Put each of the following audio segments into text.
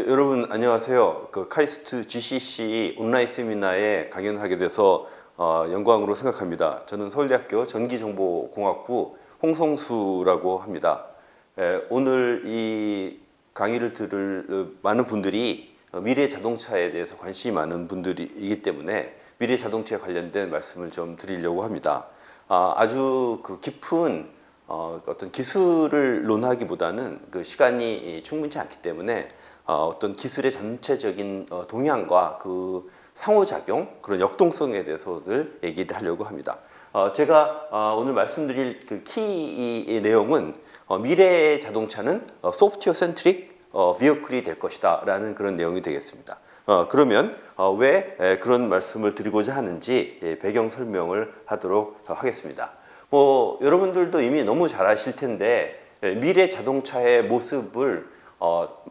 여러분 안녕하세요. 그 카이스트 GCC 온라인 세미나에 강연하게 돼서 영광으로 생각합니다. 저는 서울대학교 전기정보공학부 홍성수라고 합니다. 오늘 이 강의를 들을 많은 분들이 미래 자동차에 대해서 관심이 많은 분들이기 때문에 미래 자동차에 관련된 말씀을 좀 드리려고 합니다. 아주 그 깊은 어떤 기술을 논하기보다는 그 시간이 충분치 않기 때문에 어떤 기술의 전체적인 동향과 그 상호작용, 그런 역동성에 대해서들 얘기를 하려고 합니다. 제가 오늘 말씀드릴 그 키의 내용은 미래의 자동차는 소프트웨어 센트릭 비어클이 될 것이다 라는 그런 내용이 되겠습니다. 그러면 왜 그런 말씀을 드리고자 하는지 배경 설명을 하도록 하겠습니다. 여러분들도 이미 너무 잘 아실 텐데 미래 자동차의 모습을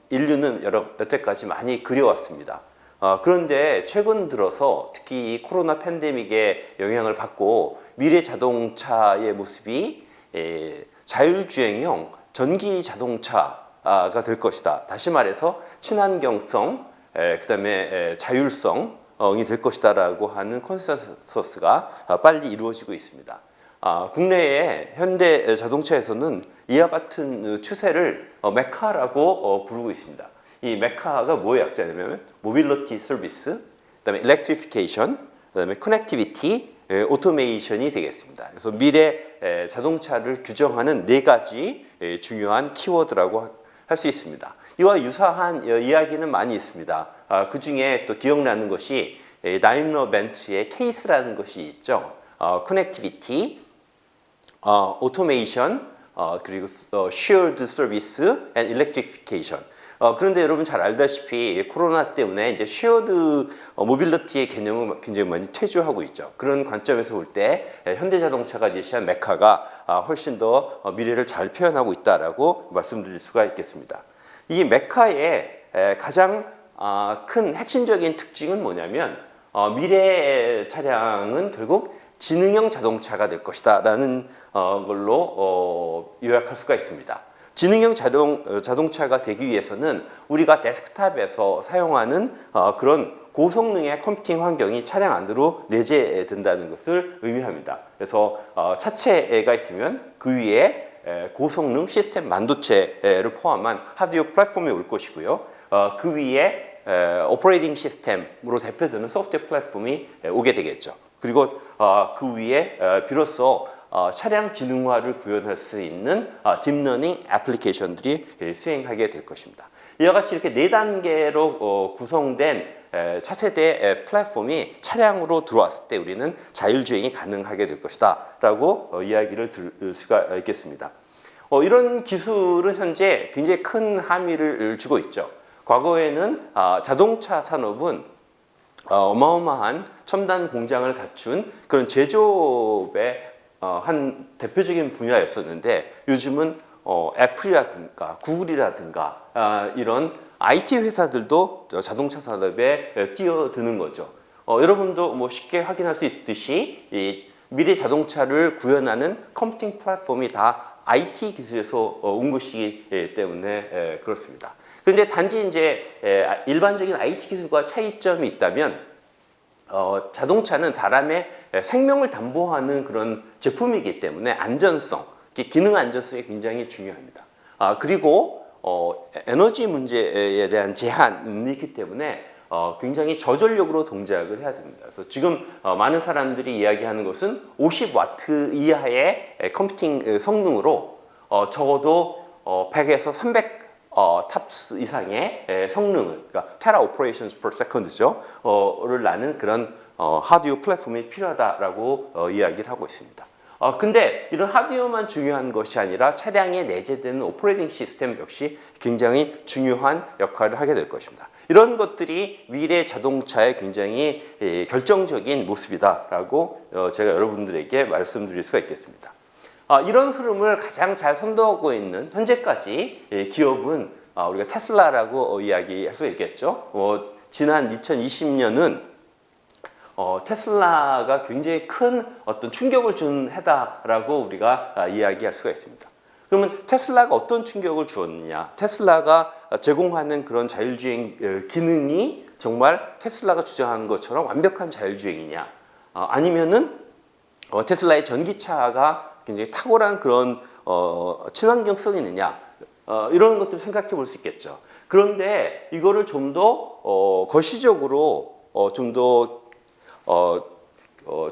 인류는 여태까지 많이 그려왔습니다. 그런데 최근 들어서 특히 이 코로나 팬데믹의 영향을 받고 미래 자동차의 모습이 자율주행형 전기 자동차가 될 것이다. 다시 말해서 친환경성, 그다음에 자율성이 될 것이다 라고 하는 컨센서스가 빨리 이루어지고 있습니다. 국내의 현대 자동차에서는 이와 같은 추세를 메카라고 부르고 있습니다. 이 메카가 뭐의 약자냐면 모빌리티 서비스, 그다음에 일렉트리피케이션, 그다음에 커넥티비티, 오토메이션이 되겠습니다. 그래서 미래 자동차를 규정하는 네 가지 중요한 키워드라고 할 수 있습니다. 이와 유사한 이야기는 많이 있습니다. 그 중에 또 기억나는 것이 다임러 벤츠의 케이스라는 것이 있죠. 커넥티비티, 오토메이션, 그리고 shared service and electrification. 그런데 여러분 잘 알다시피 코로나 때문에 이제 shared 모빌리티의 개념을 굉장히 많이 퇴조하고 있죠. 그런 관점에서 볼 때 현대자동차가 제시한 메카가 훨씬 더 미래를 잘 표현하고 있다라고 말씀드릴 수가 있겠습니다. 이 메카의 가장 큰 핵심적인 특징은 뭐냐면 미래의 차량은 결국 지능형 자동차가 될 것이다 라는 걸로 요약할 수가 있습니다. 지능형 자동차가 되기 위해서는 우리가 데스크탑에서 사용하는 그런 고성능의 컴퓨팅 환경이 차량 안으로 내재된다는 것을 의미합니다. 그래서 차체가 있으면 그 위에 고성능 시스템 만도체를 포함한 하드웨어 플랫폼이 올 것이고요. 그 위에 오퍼레이팅 시스템으로 대표되는 소프트웨어 플랫폼이 오게 되겠죠. 그리고 그 위에 비로소 차량 지능화를 구현할 수 있는 딥러닝 애플리케이션들이 수행하게 될 것입니다. 이와 같이 이렇게 네 단계로 구성된 차세대 플랫폼이 차량으로 들어왔을 때 우리는 자율주행이 가능하게 될 것이다 라고 이야기를 들을 수가 있겠습니다. 이런 기술은 현재 굉장히 큰 함의를 주고 있죠. 과거에는 자동차 산업은 어마어마한 첨단 공장을 갖춘 그런 제조업의 한 대표적인 분야였었는데 요즘은 애플이라든가 구글이라든가 이런 IT 회사들도 자동차 산업에 뛰어드는 거죠. 여러분도 쉽게 확인할 수 있듯이 이 미래 자동차를 구현하는 컴퓨팅 플랫폼이 다 IT 기술에서 온 것이기 때문에 그렇습니다. 그런데 단지 이제 일반적인 IT 기술과 차이점이 있다면 자동차는 사람의 생명을 담보하는 그런 제품이기 때문에 안전성, 기능 안전성이 굉장히 중요합니다. 그리고 에너지 문제에 대한 제한이 있기 때문에 굉장히 저전력으로 동작을 해야 됩니다. 그래서 지금 많은 사람들이 이야기하는 것은 50와트 이하의 컴퓨팅 성능으로 적어도 100에서 300 탑스 이상의 성능을, 그러니까 테라 오퍼레이션스 per second죠. 를 나는 그런 하드웨어 플랫폼이 필요하다라고 이야기를 하고 있습니다. 근데 이런 하드웨어만 중요한 것이 아니라 차량에 내재되는 오퍼레이팅 시스템 역시 굉장히 중요한 역할을 하게 될 것입니다. 이런 것들이 미래 자동차의 굉장히 결정적인 모습이다라고 제가 여러분들에게 말씀드릴 수가 있겠습니다. 이런 흐름을 가장 잘 선도하고 있는 현재까지 기업은 우리가 테슬라라고 이야기할 수 있겠죠. 지난 2020년은 테슬라가 굉장히 큰 어떤 충격을 준 해다라고 우리가 이야기할 수가 있습니다. 그러면 테슬라가 어떤 충격을 주었느냐? 테슬라가 제공하는 그런 자율주행 기능이 정말 테슬라가 주장하는 것처럼 완벽한 자율주행이냐? 아니면은 테슬라의 전기차가 굉장히 탁월한 그런 친환경성이 있느냐? 이런 것들을 생각해 볼 수 있겠죠. 그런데 이거를 좀 더 거시적으로 좀 더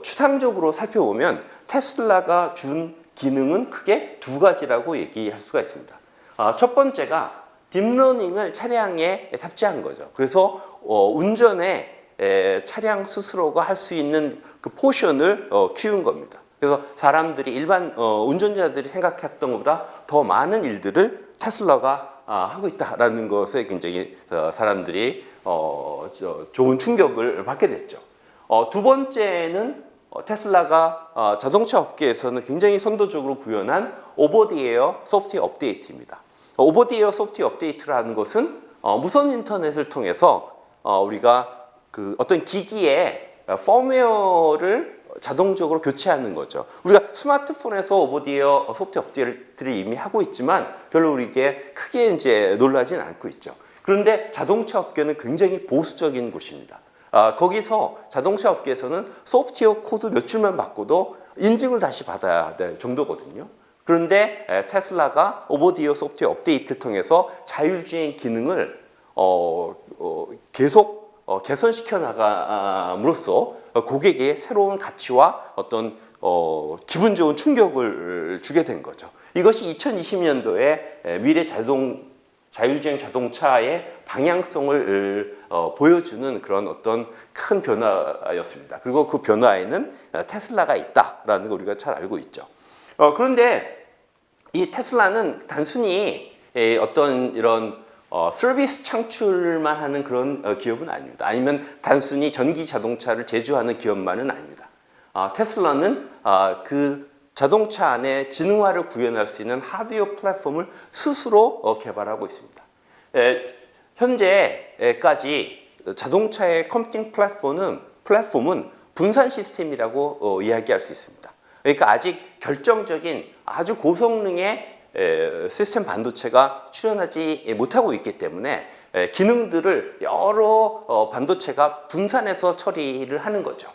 추상적으로 살펴보면 테슬라가 준 기능은 크게 두 가지라고 얘기할 수가 있습니다. 첫 번째가 딥러닝을 차량에 탑재한 거죠. 그래서 운전에 차량 스스로가 할 수 있는 그 포션을 키운 겁니다. 그래서 사람들이 일반 운전자들이 생각했던 것보다 더 많은 일들을 테슬라가 하고 있다라는 것에 굉장히 사람들이 좋은 충격을 받게 됐죠. 두 번째는 테슬라가 자동차 업계에서는 굉장히 선도적으로 구현한 오버디에어 소프트웨어 업데이트입니다. 오버디에어 소프트웨어 업데이트라는 것은 무선 인터넷을 통해서 우리가 그 어떤 기기의 펌웨어를 자동적으로 교체하는 거죠. 우리가 스마트폰에서 오버디에어 소프트웨어 업데이트를 이미 하고 있지만 별로 우리에게 크게 이제 놀라진 않고 있죠. 그런데 자동차 업계는 굉장히 보수적인 곳입니다. 거기서 자동차 업계에서는 소프트웨어 코드 몇 줄만 바꿔도 인증을 다시 받아야 될 정도거든요. 그런데 테슬라가 오버디에어 소프트웨어 업데이트를 통해서 자율주행 기능을 계속 개선시켜 나감으로써 고객에게 새로운 가치와 어떤 기분 좋은 충격을 주게 된 거죠. 이것이 2020년도에 미래 자율주행 자동차의 방향성을 보여주는 그런 어떤 큰 변화였습니다. 그리고 그 변화에는 테슬라가 있다라는 걸 우리가 잘 알고 있죠. 그런데 이 테슬라는 단순히 어떤 이런 서비스 창출만 하는 그런 기업은 아닙니다. 아니면 단순히 전기 자동차를 제조하는 기업만은 아닙니다. 테슬라는 그 자동차 안에 지능화를 구현할 수 있는 하드웨어 플랫폼을 스스로 개발하고 있습니다. 현재까지 자동차의 컴퓨팅 플랫폼은 분산 시스템이라고 이야기할 수 있습니다. 그러니까 아직 결정적인 아주 고성능의 시스템 반도체가 출현하지 못하고 있기 때문에 기능들을 여러 반도체가 분산해서 처리를 하는 거죠.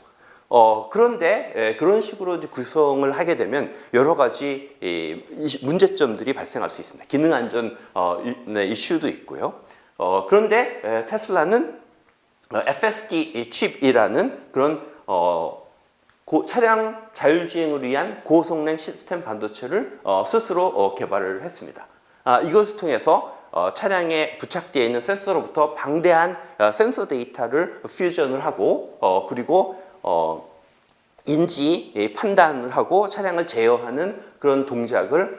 그런데 그런 식으로 이제 구성을 하게 되면 여러 가지 문제점들이 발생할 수 있습니다. 기능 안전 이슈도 있고요. 그런데 테슬라는 FSD 칩이라는 그런 차량 자율주행을 위한 고성능 시스템 반도체를 스스로 개발을 했습니다. 이것을 통해서 차량에 부착되어 있는 센서로부터 방대한 센서 데이터를 퓨전을 하고 그리고 인지 판단을 하고 차량을 제어하는 그런 동작을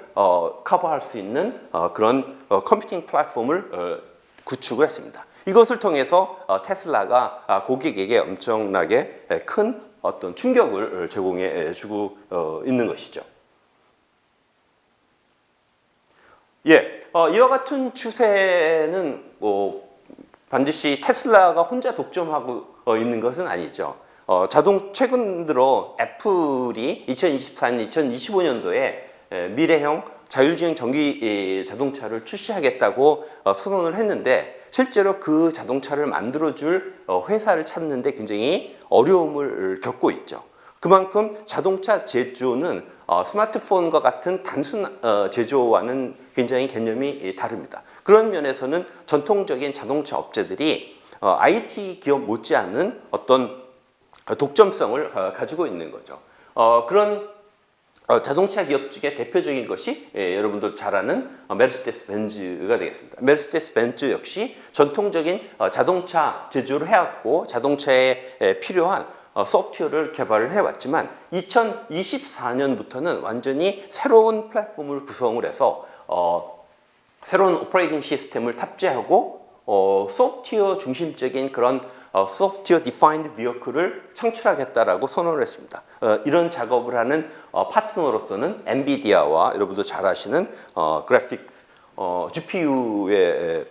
커버할 수 있는 그런 컴퓨팅 플랫폼을 구축을 했습니다. 이것을 통해서 테슬라가 고객에게 엄청나게 큰 어떤 충격을 제공해 주고 있는 것이죠. 이와 같은 추세는 반드시 테슬라가 혼자 독점하고 있는 것은 아니죠. 최근 들어 애플이 2024년, 2025년도에 미래형 자율주행 전기 자동차를 출시하겠다고 선언을 했는데 실제로 그 자동차를 만들어줄 회사를 찾는데 굉장히 어려움을 겪고 있죠. 그만큼 자동차 제조는 스마트폰과 같은 단순 제조와는 굉장히 개념이 다릅니다. 그런 면에서는 전통적인 자동차 업체들이 IT 기업 못지않은 어떤 독점성을 가지고 있는 거죠. 그런 자동차 기업 중에 대표적인 것이 여러분들 잘 아는 메르세데스 벤츠가 되겠습니다. 메르세데스 벤츠 역시 전통적인 자동차 제조를 해왔고 자동차에 필요한 소프트웨어를 개발을 해왔지만 2024년부터는 완전히 새로운 플랫폼을 구성을 해서 새로운 오퍼레이팅 시스템을 탑재하고 소프트웨어 중심적인 그런 소프트웨어 디파인드 비어클을 창출하겠다라고 선언을 했습니다. 이런 작업을 하는 파트너로서는 엔비디아와 여러분도 잘 아시는 그래픽스 GPU의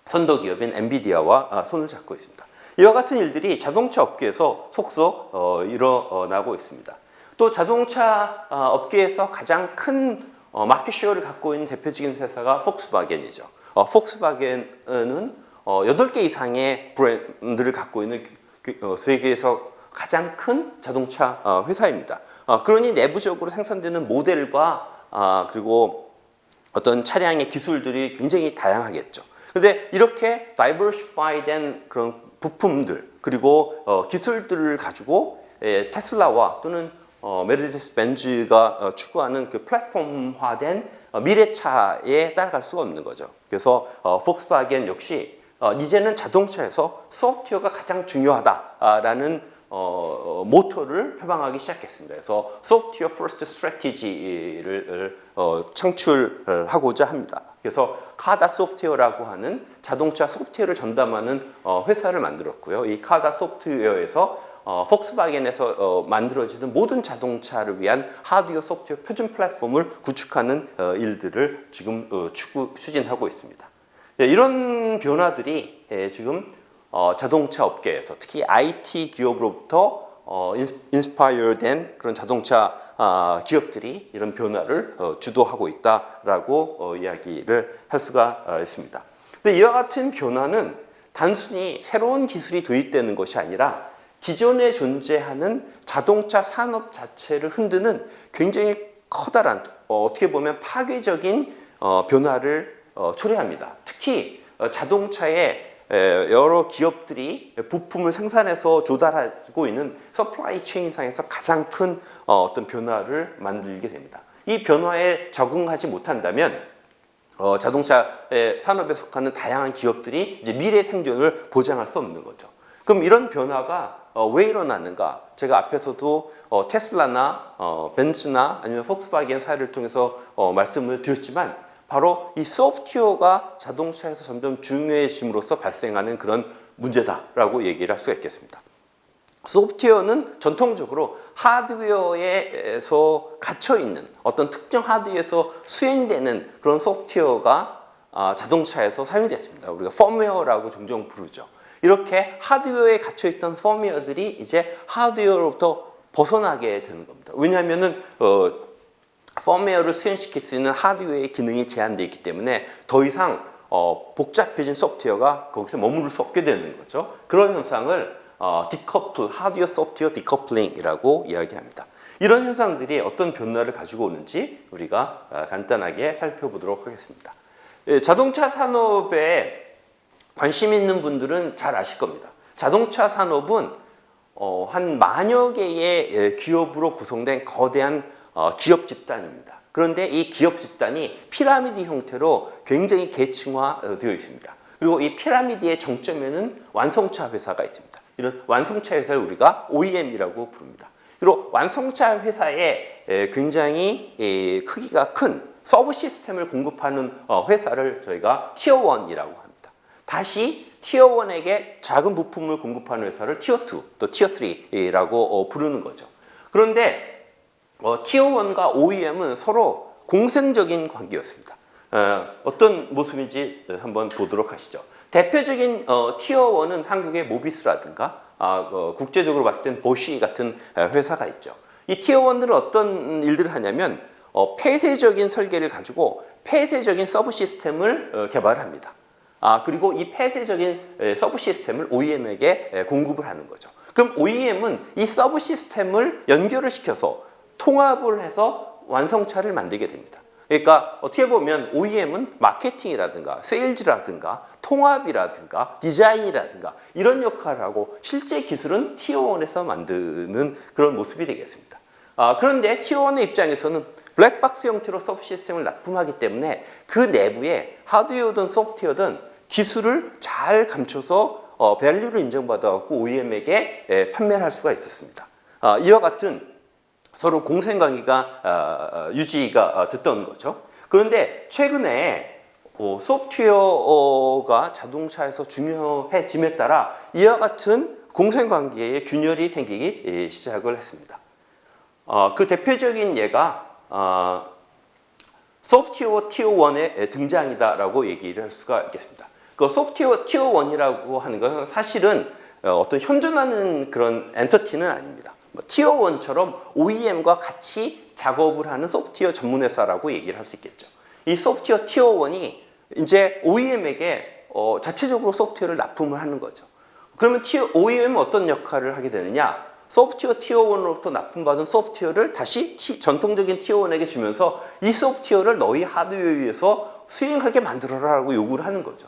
선도 기업인 엔비디아와 손을 잡고 있습니다. 이와 같은 일들이 자동차 업계에서 속속 일어나고 있습니다. 또 자동차 업계에서 가장 큰 마켓 쉐어를 갖고 있는 대표적인 회사가 폭스바겐이죠. 폭스바겐은 8개 이상의 브랜드를 갖고 있는 세계에서 가장 큰 자동차 회사입니다. 그러니 내부적으로 생산되는 모델과 그리고 어떤 차량의 기술들이 굉장히 다양하겠죠. 그런데 이렇게 다이버시파이된 그런 부품들 그리고 기술들을 가지고 테슬라와 또는 메르세데스 벤츠가 추구하는 그 플랫폼화된 미래차에 따라갈 수가 없는 거죠. 그래서 폭스바겐 역시 이제는 자동차에서 소프트웨어가 가장 중요하다라는 모토를 표방하기 시작했습니다. 그래서 소프트웨어 퍼스트 스트래티지를 창출하고자 합니다. 그래서 카다 소프트웨어라고 하는 자동차 소프트웨어를 전담하는 회사를 만들었고요. 이 카다 소프트웨어에서 폭스바겐에서 만들어지는 모든 자동차를 위한 하드웨어 소프트웨어 표준 플랫폼을 구축하는 일들을 지금 추진하고 있습니다. 이런 변화들이 지금 자동차 업계에서 특히 IT 기업으로부터 인스파이어된 그런 자동차 기업들이 이런 변화를 주도하고 있다라고 이야기를 할 수가 있습니다. 근데 이와 같은 변화는 단순히 새로운 기술이 도입되는 것이 아니라 기존에 존재하는 자동차 산업 자체를 흔드는 굉장히 커다란 어떻게 보면 파괴적인 변화를 초래합니다. 특히 자동차에 여러 기업들이 부품을 생산해서 조달하고 있는 서플라이 체인상에서 가장 큰 어떤 변화를 만들게 됩니다. 이 변화에 적응하지 못한다면 자동차의 산업에 속하는 다양한 기업들이 이제 미래 생존을 보장할 수 없는 거죠. 그럼 이런 변화가 왜 일어나는가? 제가 앞에서도 테슬라나 벤츠나 아니면 폭스바겐 사례를 통해서 말씀을 드렸지만 바로 이 소프트웨어가 자동차에서 점점 중요해짐으로써 발생하는 그런 문제다라고 얘기를 할 수가 있겠습니다. 소프트웨어는 전통적으로 하드웨어에서 갇혀있는 어떤 특정 하드웨어에서 수행되는 그런 소프트웨어가 자동차에서 사용됐습니다. 우리가 펌웨어라고 종종 부르죠. 이렇게 하드웨어에 갇혀있던 펌웨어들이 이제 하드웨어로부터 벗어나게 되는 겁니다. 왜냐하면은 펌웨어를 수행시킬 수 있는 하드웨어의 기능이 제한되어 있기 때문에 더 이상 복잡해진 소프트웨어가 거기서 머무를 수 없게 되는 거죠. 그런 현상을 디커플, 하드웨어 소프트웨어 디커플링이라고 이야기합니다. 이런 현상들이 어떤 변화를 가지고 오는지 우리가 간단하게 살펴보도록 하겠습니다. 자동차 산업에 관심 있는 분들은 잘 아실 겁니다. 자동차 산업은 한 만여 개의 기업으로 구성된 거대한 기업 집단입니다. 그런데 이 기업 집단이 피라미드 형태로 굉장히 계층화되어 있습니다. 그리고 이 피라미드의 정점에는 완성차 회사가 있습니다. 이런 완성차 회사를 우리가 OEM이라고 부릅니다. 그리고 완성차 회사에 굉장히 크기가 큰 서브 시스템을 공급하는 회사를 저희가 티어 1이라고 합니다. 다시 티어 1에게 작은 부품을 공급하는 회사를 티어 2, 또 티어 3라고 부르는 거죠. 그런데 티어 1과 OEM은 서로 공생적인 관계였습니다. 어떤 모습인지 한번 보도록 하시죠. 대표적인 티어 1은 한국의 모비스라든가 국제적으로 봤을 땐 보쉬 같은 회사가 있죠. 이 티어 1들은 어떤 일들을 하냐면 폐쇄적인 설계를 가지고 폐쇄적인 서브 시스템을 개발합니다. 그리고 이 폐쇄적인 서브 시스템을 OEM에게 공급을 하는 거죠. 그럼 OEM은 이 서브 시스템을 연결을 시켜서 통합을 해서 완성차를 만들게 됩니다. 그러니까 어떻게 보면 OEM은 마케팅이라든가 세일즈라든가 통합이라든가 디자인이라든가 이런 역할을 하고 실제 기술은 티어 1에서 만드는 그런 모습이 되겠습니다. 그런데 티어 1의 입장에서는 블랙박스 형태로 서브 시스템을 납품하기 때문에 그 내부에 하드웨어든 소프트웨어든 기술을 잘 감춰서 밸류를 인정받아갖고 OEM에게 판매를 할 수가 있었습니다. 이와 같은 서로 공생관계가 유지가 됐던 거죠. 그런데 최근에 소프트웨어가 자동차에서 중요해짐에 따라 이와 같은 공생관계의 균열이 생기기 시작을 했습니다. 그 대표적인 예가 소프트웨어 티어 1의 등장이다라고 얘기를 할 수가 있겠습니다. 그 소프트웨어 티어 1이라고 하는 것은 사실은 어떤 현존하는 그런 엔터티는 아닙니다. 티어 1처럼 OEM과 같이 작업을 하는 소프트웨어 전문 회사라고 얘기를 할 수 있겠죠. 이 소프트웨어 티어 1이 이제 OEM에게 자체적으로 소프트웨어를 납품을 하는 거죠. 그러면 OEM은 어떤 역할을 하게 되느냐? 소프트웨어 티어 1으로부터 납품받은 소프트웨어를 다시 전통적인 티어 1에게 주면서 이 소프트웨어를 너희 하드웨어에 의해서 수행하게 만들어라라고 요구를 하는 거죠.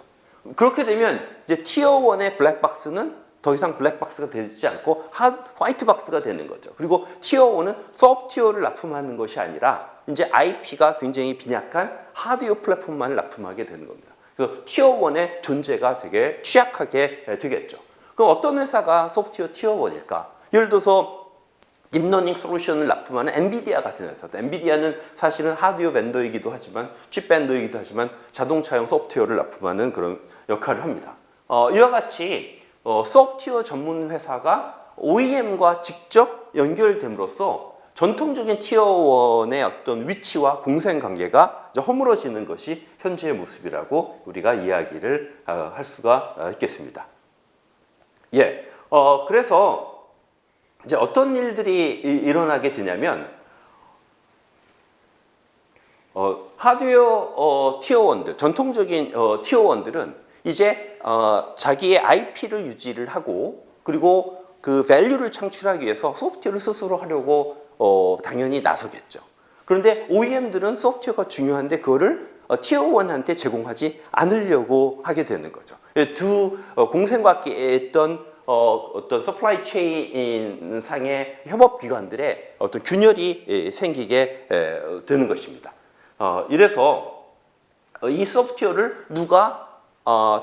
그렇게 되면 이제 티어 1의 블랙박스는 더 이상 블랙박스가 되지 않고 화이트박스가 되는 거죠. 그리고 티어 1은 소프트웨어를 납품하는 것이 아니라 이제 IP가 굉장히 빈약한 하드웨어 플랫폼만을 납품하게 되는 겁니다. 그래서 티어 1의 존재가 되게 취약하게 되겠죠. 그럼 어떤 회사가 소프트웨어 티어 1일까? 예를 들어서 딥러닝 솔루션을 납품하는 엔비디아 같은 회사. 엔비디아는 사실은 하드웨어 벤더이기도 하지만 칩 벤더이기도 하지만 자동차용 소프트웨어를 납품하는 그런 역할을 합니다. 이와 같이 소프트웨어 전문 회사가 OEM과 직접 연결됨으로써 전통적인 티어 1의 어떤 위치와 공생 관계가 허물어지는 것이 현재의 모습이라고 우리가 이야기를 할 수가 있겠습니다. 예, 그래서 이제 어떤 일들이 일어나게 되냐면 하드웨어 티어 1들, 전통적인 티어 1들은 이제 자기의 IP를 유지를 하고 그리고 그 밸류를 창출하기 위해서 소프트웨어를 스스로 하려고 당연히 나서겠죠. 그런데 OEM들은 소프트웨어가 중요한데 그거를 티어 1한테 제공하지 않으려고 하게 되는 거죠. 두 공생관계에 어떤 서플라이 체인 상의 협업 기관들의 어떤 균열이 생기게 되는 것입니다. 이래서 이 소프트웨어를 누가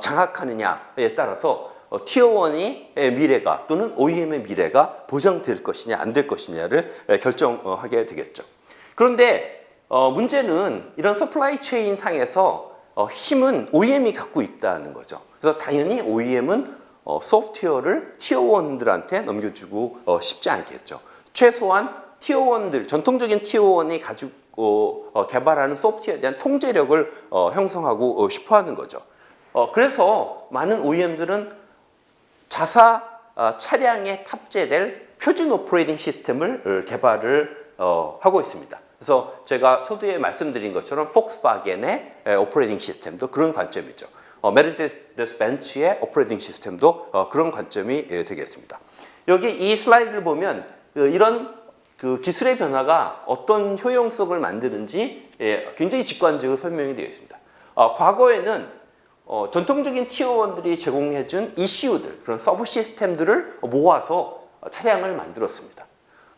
장악하느냐에 따라서 티어 1의 미래가 또는 OEM의 미래가 보장될 것이냐 안 될 것이냐를 결정하게 되겠죠. 그런데 문제는 이런 서플라이 체인 상에서 힘은 OEM이 갖고 있다는 거죠. 그래서 당연히 OEM은 소프트웨어를 티어 1들한테 넘겨주고 싶지 않겠죠. 최소한 티어 1들, 전통적인 티어 1이 가지고 개발하는 소프트웨어에 대한 통제력을 형성하고 싶어 하는 거죠. 그래서 많은 OEM들은 자사 차량에 탑재될 표준 오퍼레이팅 시스템을 개발을 하고 있습니다. 그래서 제가 서두에 말씀드린 것처럼 폭스바겐의 오퍼레이팅 시스템도 그런 관점이죠. 메르세데스 벤츠의 오퍼레이팅 시스템도 그런 관점이 되겠습니다. 여기 이 슬라이드를 보면 이런 그 기술의 변화가 어떤 효용성을 만드는지 굉장히 직관적으로 설명이 되어 있습니다. 과거에는 전통적인 티어 1들이 제공해준 ECU들, 그런 서브 시스템들을 모아서 차량을 만들었습니다.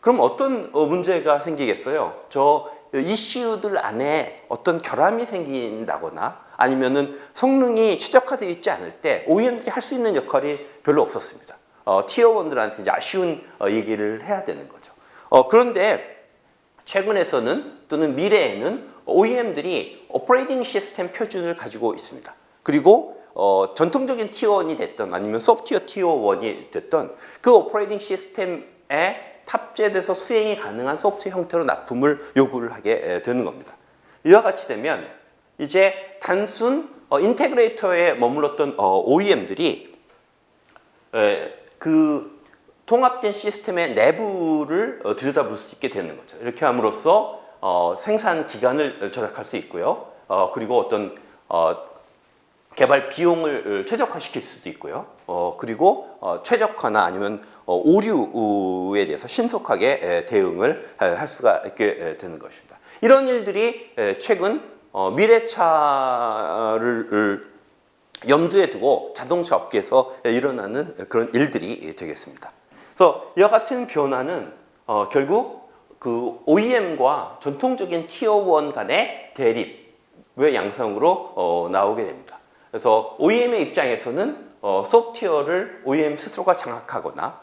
그럼 어떤 문제가 생기겠어요? 저 ECU들 안에 어떤 결함이 생긴다거나 아니면은 성능이 최적화되어 있지 않을 때 OEM들이 할 수 있는 역할이 별로 없었습니다. 티어 1들한테 이제 아쉬운 얘기를 해야 되는 거죠. 그런데 최근에서는 또는 미래에는 OEM들이 오퍼레이팅 시스템 표준을 가지고 있습니다. 그리고 전통적인 티어 1이 됐던 아니면 소프트웨어 티어 1이 됐던 그 오퍼레이팅 시스템에 탑재돼서 수행이 가능한 소프트웨어 형태로 납품을 요구를 하게 되는 겁니다. 이와 같이 되면 이제 단순 인테그레이터에 머물렀던 OEM들이 그 통합된 시스템의 내부를 들여다볼 수 있게 되는 거죠. 이렇게 함으로써 생산 기간을 절약할 수 있고요. 그리고 어떤 개발 비용을 최적화시킬 수도 있고요. 그리고 최적화나 아니면 오류에 대해서 신속하게 대응을 할 수가 있게 되는 것입니다. 이런 일들이 최근 미래차를 염두에 두고 자동차 업계에서 일어나는 그런 일들이 되겠습니다. 그래서 이와 같은 변화는 결국 그 OEM과 전통적인 티어 1 간의 대립의 양상으로 나오게 됩니다. 그래서 OEM의 입장에서는 소프트웨어를 OEM 스스로가 장악하거나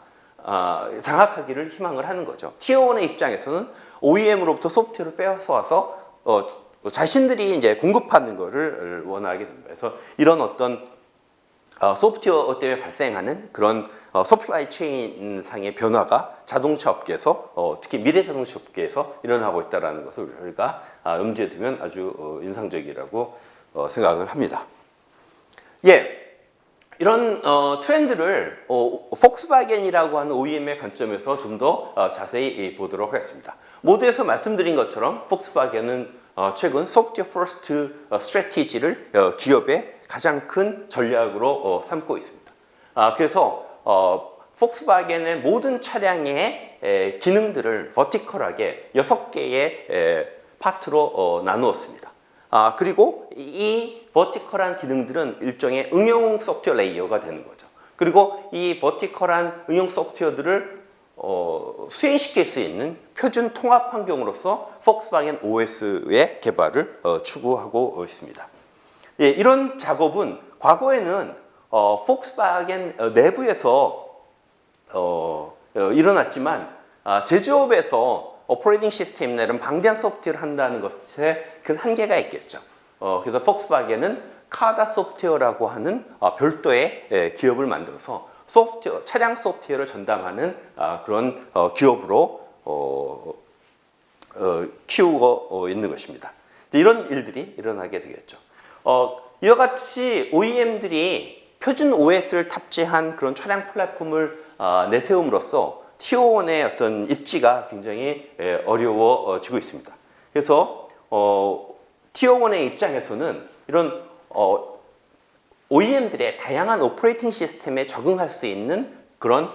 장악하기를 희망을 하는 거죠. 티어 1의 입장에서는 OEM으로부터 소프트웨어를 빼앗아 와서 자신들이 이제 공급하는 것을 원하게 됩니다. 그래서 이런 어떤 소프트웨어 때문에 발생하는 그런 서플라이 체인 상의 변화가 자동차 업계에서 특히 미래 자동차 업계에서 일어나고 있다는 것을 우리가 염두에 두면 아주 인상적이라고 생각을 합니다. 예, 이런 트렌드를 폭스바겐이라고 하는 OEM의 관점에서 좀 더 자세히 보도록 하겠습니다. 모두에서 말씀드린 것처럼 폭스바겐은 최근 소프트웨어 퍼스트 스트래티지를 기업의 가장 큰 전략으로 삼고 있습니다. 그래서 폭스바겐의 모든 차량의 기능들을 버티컬하게 6개의 파트로 나누었습니다. 그리고 이 버티컬한 기능들은 일종의 응용 소프트웨어 레이어가 되는 거죠. 그리고 이 버티컬한 응용 소프트웨어들을 수행시킬 수 있는 표준 통합 환경으로서 폭스바겐 OS의 개발을 추구하고 있습니다. 예, 이런 작업은 과거에는 폭스바겐 내부에서 일어났지만 제조업에서 오퍼레이팅 시스템이나 이런 방대한 소프트웨어를 한다는 것에 큰 한계가 있겠죠. 그래서 폭스바겐은 카다 소프트웨어라고 하는 별도의 기업을 만들어서 차량 소프트웨어를 전담하는 그런 기업으로 키우고 있는 것입니다. 이런 일들이 일어나게 되겠죠. 이와 같이 OEM들이 표준 OS를 탑재한 그런 차량 플랫폼을 내세움으로써 티어1의 어떤 입지가 굉장히 어려워지고 있습니다. 그래서 티어1의 입장에서는 이런 OEM들의 다양한 오퍼레이팅 시스템에 적응할 수 있는 그런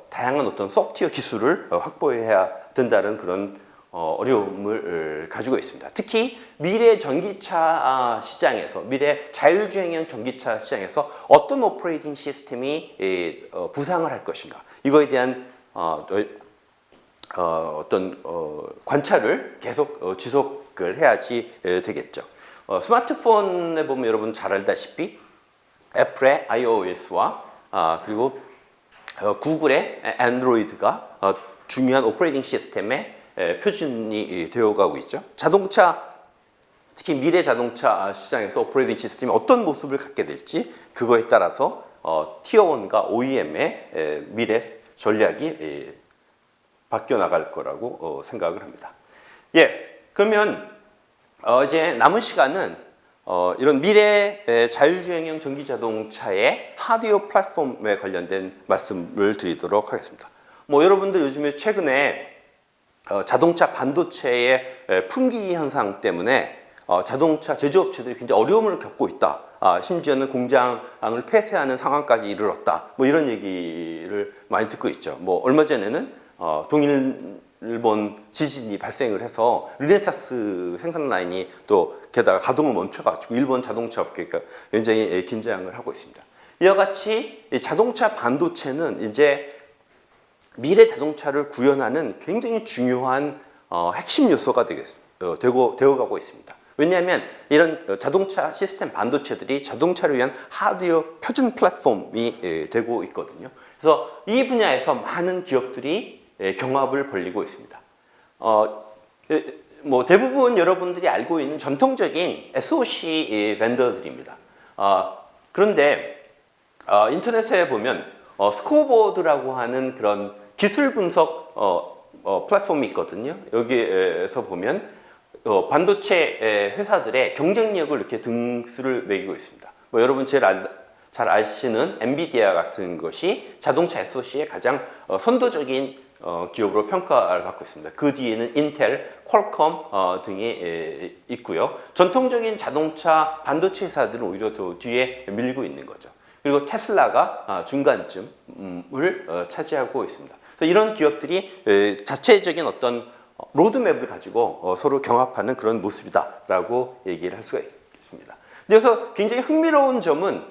다양한 어떤 소프트웨어 기술을 확보해야 된다는 그런 어려움을 가지고 있습니다. 특히 미래 전기차 시장에서, 미래 자율주행형 전기차 시장에서 어떤 오퍼레이팅 시스템이 부상을 할 것인가, 이거에 대한 어떤 관찰을 계속 지속을 해야지 되겠죠. 스마트폰에 보면 여러분 잘 알다시피 애플의 iOS와 그리고 구글의 안드로이드가 중요한 오퍼레이팅 시스템의 표준이 되어가고 있죠. 자동차, 특히 미래 자동차 시장에서 오퍼레이팅 시스템이 어떤 모습을 갖게 될지 그거에 따라서 티어1과 OEM의 미래 전략이 바뀌어 나갈 거라고 생각을 합니다. 예, 그러면 이제 남은 시간은 이런 미래 자율주행형 전기자동차의 하드웨어 플랫폼에 관련된 말씀을 드리도록 하겠습니다. 뭐 여러분들 요즘에 최근에 자동차 반도체의 품귀 현상 때문에 자동차 제조업체들이 굉장히 어려움을 겪고 있다. 심지어는 공장을 폐쇄하는 상황까지 이르렀다. 뭐 이런 얘기를 많이 듣고 있죠. 뭐 얼마 전에는 동일본 지진이 발생을 해서 르네사스 생산 라인이 또 게다가 가동을 멈춰가지고 일본 자동차 업계가 굉장히 긴장을 하고 있습니다. 이와 같이 자동차 반도체는 이제 미래 자동차를 구현하는 굉장히 중요한 핵심 요소가 되어가고 있습니다. 왜냐하면 이런 자동차 시스템 반도체들이 자동차를 위한 하드웨어 표준 플랫폼이 되고 있거든요. 그래서 이 분야에서 많은 기업들이 경합을 벌이고 있습니다. 뭐 대부분 여러분들이 알고 있는 전통적인 SoC 벤더들입니다. 그런데 인터넷에 보면 스코어보드라고 하는 그런 기술 분석 플랫폼이 있거든요. 여기에서 보면 반도체 회사들의 경쟁력을 이렇게 등수를 매기고 있습니다. 뭐 여러분 잘 아시는 엔비디아 같은 것이 자동차 SoC의 가장 선도적인 기업으로 평가를 받고 있습니다. 그 뒤에는 인텔, 퀄컴 등이 있고요. 전통적인 자동차 반도체 회사들은 오히려 더 뒤에 밀고 있는 거죠. 그리고 테슬라가 중간쯤을 차지하고 있습니다. 그래서 이런 기업들이 자체적인 어떤 로드맵을 가지고 서로 경합하는 그런 모습이다라고 얘기를 할 수가 있습니다. 그래서 굉장히 흥미로운 점은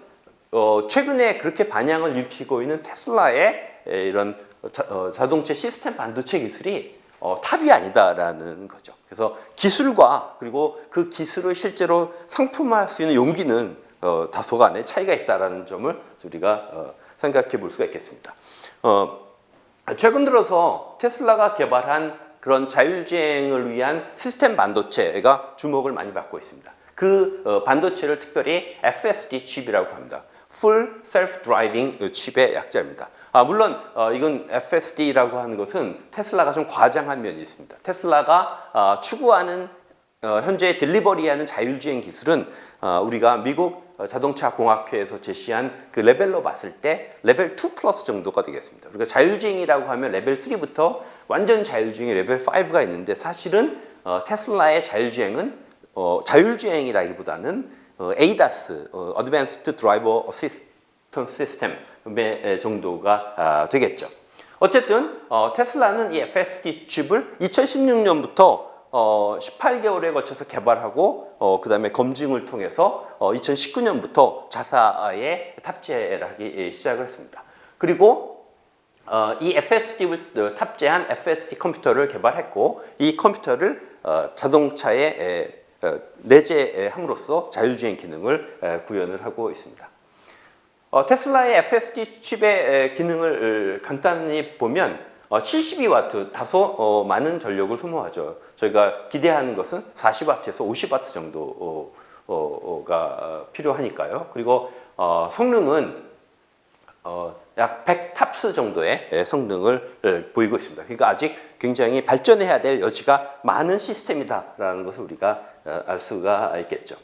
최근에 그렇게 반향을 일으키고 있는 테슬라의 이런 자동차 시스템 반도체 기술이 탑이 아니다라는 거죠. 그래서 기술과 그리고 그 기술을 실제로 상품화할 수 있는 용기는 다소간의 차이가 있다라는 점을 우리가 생각해 볼 수가 있겠습니다. 최근 들어서 테슬라가 개발한 그런 자율주행을 위한 시스템 반도체가 주목을 많이 받고 있습니다. 그 반도체를 특별히 FSD 칩이라고 합니다. Full Self Driving 칩의 약자입니다. 물론 이건 FSD라고 하는 것은 테슬라가 좀 과장한 면이 있습니다. 테슬라가 추구하는 현재 딜리버리하는 자율주행 기술은 우리가 미국 자동차 공학회에서 제시한 그 레벨로 봤을 때 레벨 2 플러스 정도가 되겠습니다. 그러니까 자율주행이라고 하면 레벨 3부터 완전 자율주행이 레벨 5가 있는데 사실은 테슬라의 자율주행은 자율주행이라기보다는 ADAS, Advanced Driver Assistance System 정도가 되겠죠. 어쨌든 테슬라는 이 FSD 칩을 2016년부터 18개월에 거쳐서 개발하고 그 다음에 검증을 통해서 2019년부터 자사에 탑재를 하기 시작을 했습니다. 그리고 이 FSD를 탑재한 FSD 컴퓨터를 개발했고 이 컴퓨터를 자동차에 내재함으로써 자율주행 기능을 구현을 하고 있습니다. 테슬라의 FSD 칩의 기능을 간단히 보면 72와트 다소 많은 전력을 소모하죠. 저희가 기대하는 것은 40와트에서 50와트 정도가 필요하니까요. 그리고 성능은 약 100탑스 정도의 성능을 보이고 있습니다. 그러니까 아직 굉장히 발전해야 될 여지가 많은 시스템이다라는 것을 우리가 알 수가 있겠죠.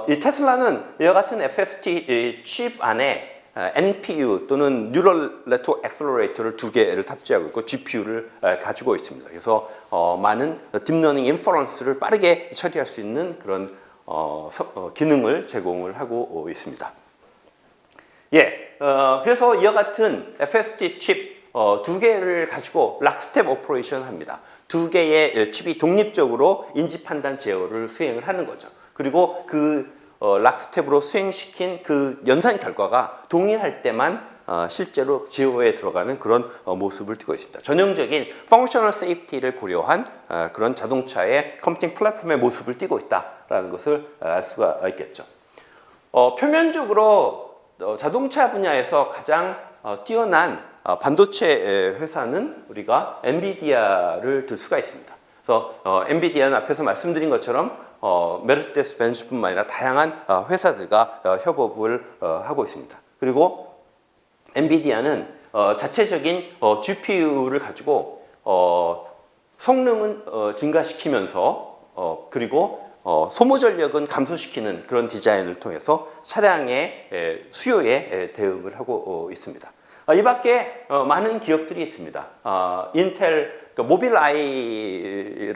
이 테슬라는 이와 같은 FSD 칩 안에 NPU 또는 Neural Network Accelerator를 2개를 탑재하고 있고 GPU를 가지고 있습니다. 그래서 많은 딥러닝 인퍼런스를 빠르게 처리할 수 있는 그런 기능을 제공을 하고 있습니다. 그래서 이와 같은 FSD 칩 2개를 가지고 락스텝 오퍼레이션 합니다. 2개의 칩이 독립적으로 인지 판단 제어를 수행을 하는 거죠. 그리고 그 락스텝으로 수행시킨 그 연산 결과가 동일할 때만 실제로 제어에 들어가는 그런 모습을 띠고 있습니다. 전형적인 펑셔널 세이프티를 고려한 그런 자동차의 컴퓨팅 플랫폼의 모습을 띠고 있다라는 것을 알 수가 있겠죠. 표면적으로 자동차 분야에서 가장 뛰어난 반도체 회사는 우리가 엔비디아를 들 수가 있습니다. 그래서 엔비디아는 앞에서 말씀드린 것처럼 메르세데스 벤츠뿐만 아니라 다양한 회사들과 협업을 하고 있습니다. 그리고 엔비디아는 자체적인 GPU를 가지고 성능은 증가시키면서 그리고 소모 전력은 감소시키는 그런 디자인을 통해서 차량의 수요에 대응을 하고 있습니다. 이 밖에 많은 기업들이 있습니다. 인텔 모빌아이라고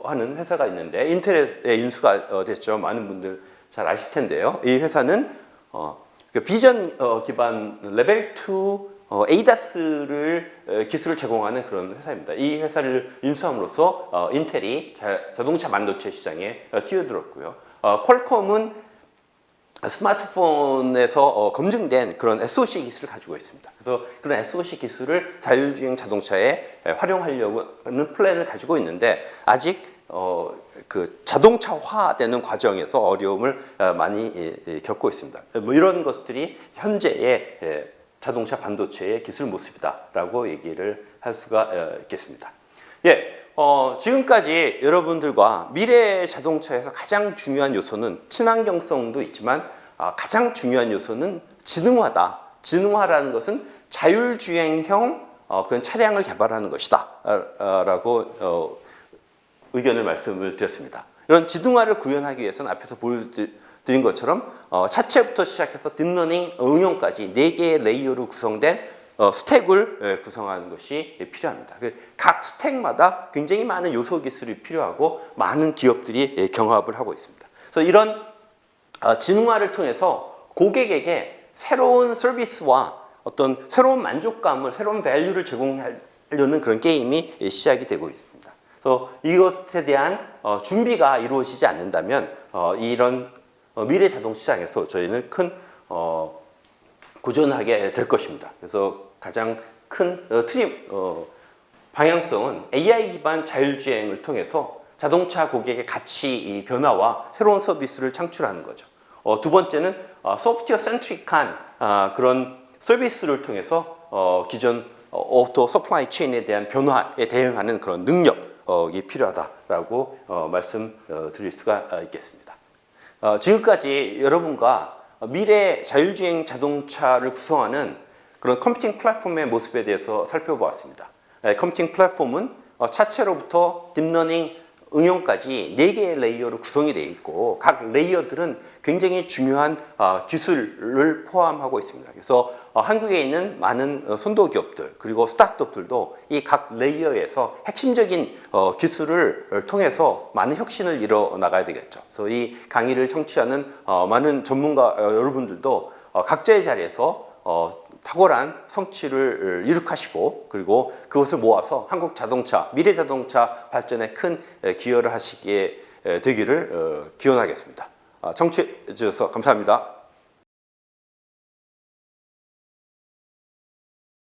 하는 회사가 있는데 인텔에 인수가 됐죠. 많은 분들 잘 아실 텐데요. 이 회사는 비전 기반 레벨 2 ADAS를 기술을 제공하는 그런 회사입니다. 이 회사를 인수함으로써 인텔이 자동차 반도체 시장에 뛰어들었고요. 퀄컴은 스마트폰에서 검증된 그런 SoC 기술을 가지고 있습니다. 그래서 그런 SoC 기술을 자율주행 자동차에 활용하려고 하는 플랜을 가지고 있는데 아직 그 자동차화되는 과정에서 어려움을 많이 겪고 있습니다. 뭐 이런 것들이 현재의 자동차 반도체의 기술 모습이다라고 얘기를 할 수가 있겠습니다. 지금까지 여러분들과 미래 자동차에서 가장 중요한 요소는 친환경성도 있지만 가장 중요한 요소는 지능화다. 지능화라는 것은 자율주행형 그런 차량을 개발하는 것이다. 라고 의견을 말씀을 드렸습니다. 이런 지능화를 구현하기 위해서는 앞에서 보여드린 것처럼 차체부터 시작해서 딥러닝 응용까지 4개의 레이어로 구성된 스택을 구성하는 것이 필요합니다. 각 스택마다 굉장히 많은 요소 기술이 필요하고 많은 기업들이 경합을 하고 있습니다. 그래서 이런 지능화를 통해서 고객에게 새로운 서비스와 어떤 새로운 만족감을, 새로운 밸류를 제공하려는 그런 게임이 시작이 되고 있습니다. 그래서 이것에 대한 준비가 이루어지지 않는다면 이런 미래 자동 시장에서 저희는 큰 고전하게 될 것입니다. 그래서 가장 큰 방향성은 AI 기반 자율주행을 통해서 자동차 고객의 가치 변화와 새로운 서비스를 창출하는 거죠. 두 번째는 소프트웨어 센트릭한 그런 서비스를 통해서 기존 오토 서플라이 체인에 대한 변화에 대응하는 그런 능력이 필요하다라고 말씀드릴 수가 있겠습니다. 지금까지 여러분과 미래 자율주행 자동차를 구성하는 그런 컴퓨팅 플랫폼의 모습에 대해서 살펴보았습니다. 컴퓨팅 플랫폼은 차체로부터 딥러닝 응용까지 4개의 레이어로 구성이 되어 있고 각 레이어들은 굉장히 중요한 기술을 포함하고 있습니다. 그래서 한국에 있는 많은 선도 기업들 그리고 스타트업들도 이 각 레이어에서 핵심적인 기술을 통해서 많은 혁신을 이뤄 나가야 되겠죠. 그래서 이 강의를 청취하는 많은 전문가 여러분들도 각자의 자리에서 탁월한 성취를 이룩하시고 그리고 그것을 모아서 한국 자동차, 미래 자동차 발전에 큰 기여를 하시게 되기를 기원하겠습니다. 청취해 주셔서 감사합니다.